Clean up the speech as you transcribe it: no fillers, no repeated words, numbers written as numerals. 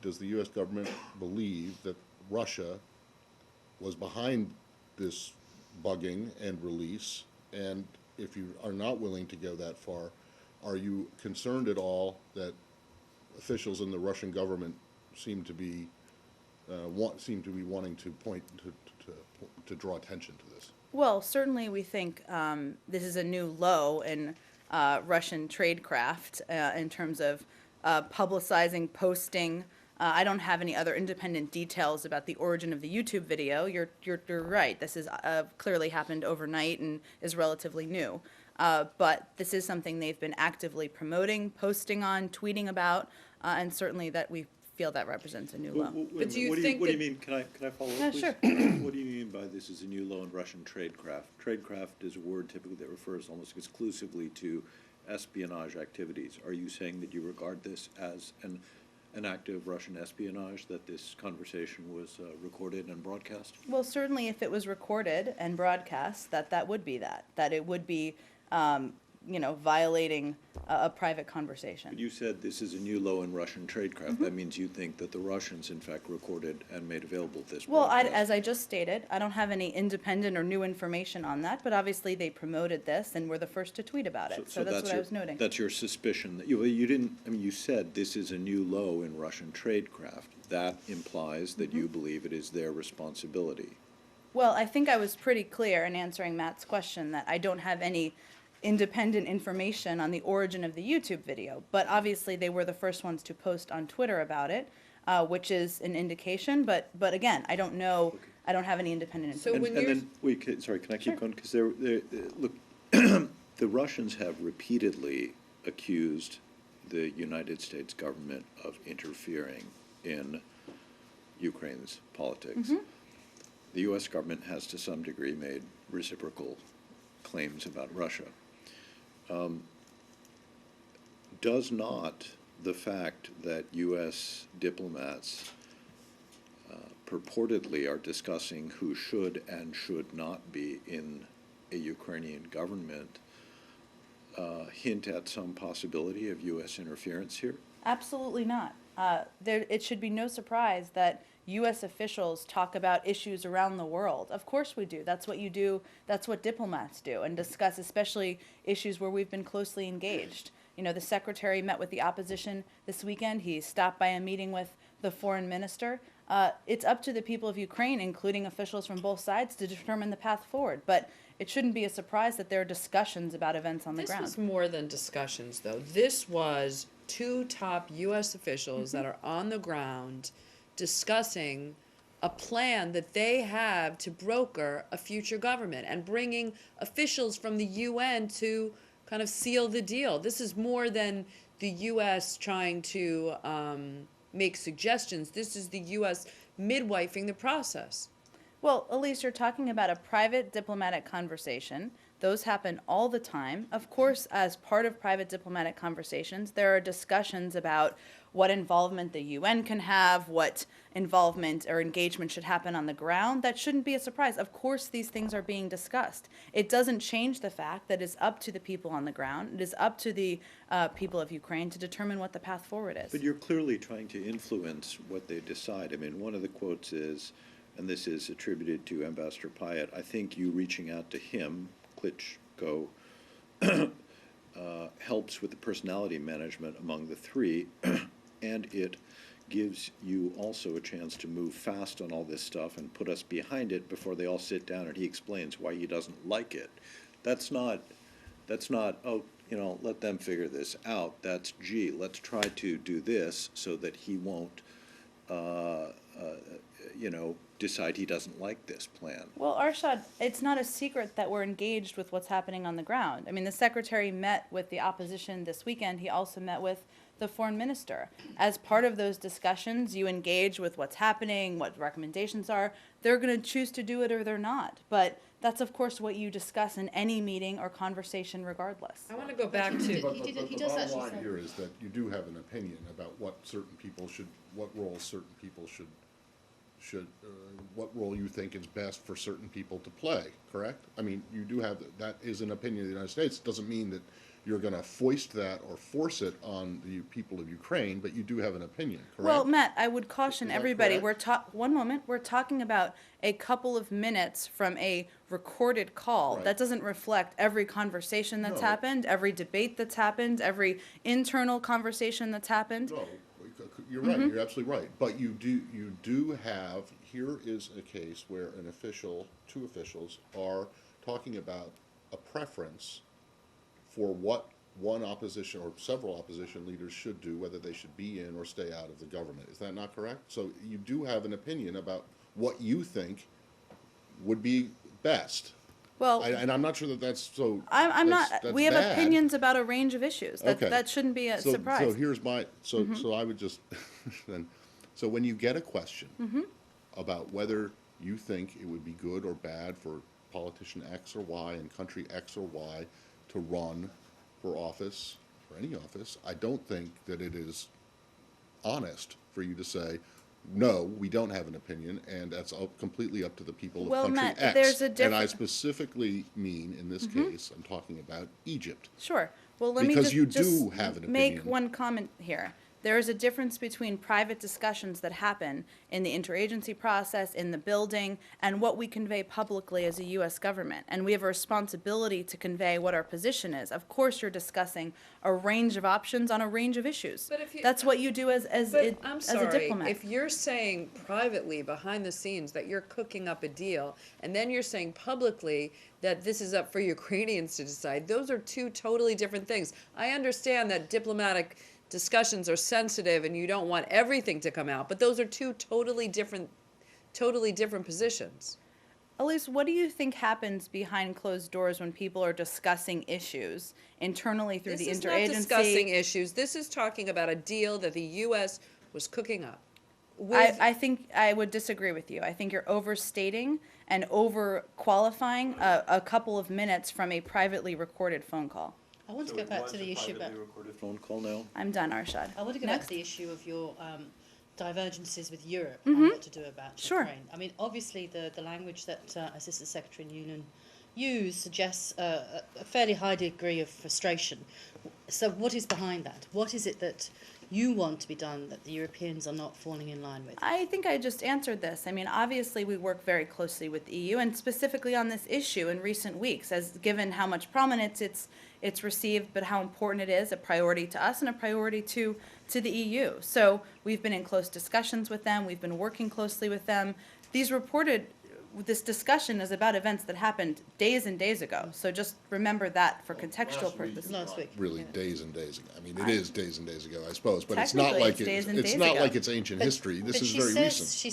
does the U.S. government believe that Russia was behind this bugging and release? And if you are not willing to go that far, are you concerned at all that officials in the Russian government seem to be wanting to to draw attention to this? Well, certainly we think this is a new low in Russian tradecraft in terms of publicizing, posting. I don't have any other independent details about the origin of the YouTube video. You're right. This is clearly happened overnight and is relatively new. But this is something they've been actively promoting, posting on, tweeting about, and certainly that we feel that represents a new low. But do you think what do you mean? Can I follow up, please? Sure. What do you mean by this is a new low in Russian tradecraft? Tradecraft is a word typically that refers almost exclusively to espionage activities. Are you saying that you regard this as an act of Russian espionage, that this conversation was recorded and broadcast? Well, certainly if it was recorded and broadcast, that would be that it would be, violating a private conversation. But you said this is a new low in Russian tradecraft. That means you think that the Russians, in fact, recorded and made available this Well, broadcast. as I just stated, I don't have any independent or new information on that, but obviously they promoted this and were the first to tweet about it. So that's what I was noting. That's your suspicion. That you didn't, I mean, you said this is a new low in Russian tradecraft. That implies that you believe it is their responsibility. Well, I think I was pretty clear in answering Matt's question that I don't have any independent information on the origin of the YouTube video, but obviously they were the first ones to post on Twitter about it, which is an indication, but again, I don't know, Okay. I don't have any independent So information. when And you're- then, wait, sorry, can I keep Sure. going? Because look, the Russians have repeatedly accused the United States government of interfering in Ukraine's politics. The U.S. government has, to some degree, made reciprocal claims about Russia. Does not the fact that U.S. diplomats purportedly are discussing who should and should not be in a Ukrainian government hint at some possibility of U.S. interference here? Absolutely not. It should be no surprise that U.S. officials talk about issues around the world. Of course we do. That's what you do. That's what diplomats do, and discuss especially issues where we've been closely engaged. You know, the secretary met with the opposition this weekend. He stopped by a meeting with the foreign minister. It's up to the people of Ukraine, including officials from both sides, to determine the path forward. But it shouldn't be a surprise that there are discussions about events on the This ground. was more than discussions, though. This was two top U.S. officials that are on the ground discussing a plan that they have to broker a future government and bringing officials from the UN to kind of seal the deal. This is more than the U.S. trying to make suggestions. This is the U.S. midwifing the process. Well, Elise, you're talking about a private diplomatic conversation. Those happen all the time. Of course, as part of private diplomatic conversations, there are discussions about what involvement the UN can have, what involvement or engagement should happen on the ground. That shouldn't be a surprise. Of course, these things are being discussed. It doesn't change the fact that it's up to the people on the ground. It is up to the people of Ukraine to determine what the path forward is. But you're clearly trying to influence what they decide. I mean, one of the quotes is, and this is attributed to Ambassador Pyatt, I think you reaching out to him, Klitschko, helps with the personality management among the three, and it gives you also a chance to move fast on all this stuff and put us behind it before they all sit down and he explains why he doesn't like it. That's not, oh, let them figure this out. That's, gee, let's try to do this so that he won't, decide he doesn't like this plan. Well, Arshad, it's not a secret that we're engaged with what's happening on the ground. I mean, the secretary met with the opposition this weekend. He also met with the foreign minister. As part of those discussions, you engage with what's happening, what recommendations are. They're going to choose to do it or they're not. But that's, of course, what you discuss in any meeting or conversation regardless. I want to go back to... But He the does bottom actually line say- here is that you do have an opinion about what role certain people should, what role you think is best for certain people to play, correct? I mean, you do have, that is an opinion of the United States. Doesn't mean that you're going to foist that or force it on the people of Ukraine, but you do have an opinion, correct? Well, Matt, I would caution Is that everybody, correct? one moment, we're talking about a couple of minutes from a recorded call. Right. That doesn't reflect every conversation that's No. happened, every debate that's happened, every internal conversation that's happened. No, you're right, you're absolutely right. But you do have, here is a case where an official, two officials are talking about a preference for what one opposition or several opposition leaders should do, whether they should be in or stay out of the government. Is that not correct? So you do have an opinion about what you think would be best. Well, And I'm not sure that that's so. I'm not, that's we have bad. opinions about a range of issues. Okay. That shouldn't be a So surprise. here's my, so I would just, then, so when you get a question about whether you think it would be good or bad for politician X or Y in country X or Y to run for office, for any office, I don't think that it is honest for you to say, no, we don't have an opinion, and that's completely up to the people of Well, country Matt, X. there's a And I different- specifically mean, in this case, I'm talking about Egypt. Sure. Well, let me Because you just do have an make opinion. one comment here. There is a difference between private discussions that happen in the interagency process, in the building, and what we convey publicly as a U.S. government. And we have a responsibility to convey what our position is. Of course, you're discussing a range of options on a range of issues. But if you- That's what you do as But I'm as a sorry, diplomat. if you're saying privately behind the scenes that you're cooking up a deal, and then you're saying publicly that this is up for Ukrainians to decide, those are two totally different things. I understand that diplomatic discussions are sensitive and you don't want everything to come out, but those are two totally different positions. Elise, what do you think happens behind closed doors when people are discussing issues internally through This the is interagency? not discussing issues. This is talking about a deal that the U.S. was cooking up. With, I think I would disagree with you. I think you're overstating and over-qualifying a couple of minutes from a privately recorded phone call. I want to go back to the issue about. Recorded phone call now? I'm done, Arshad. I want to go Next. back to the issue of your divergences with Europe and what to do about Sure. Ukraine. I mean, obviously, the language that Assistant Secretary Noonan used suggests a fairly high degree of frustration. So, what is behind that? What is it that you want to be done that the Europeans are not falling in line with? I think I just answered this. I mean, obviously, we work very closely with the EU, and specifically on this issue in recent weeks, as given how much prominence it's received, but how important it is, a priority to us and a priority to the EU. So we've been in close discussions with them. We've been working closely with them. This discussion is about events that happened days and days ago. So just remember that for contextual last week. purposes. Last week. Really, yeah. days and days ago. I mean, it is days and days ago, I suppose, but it's not Technically, like it's days and it's days not ago. like it's ancient history. This But is she very says, recent. She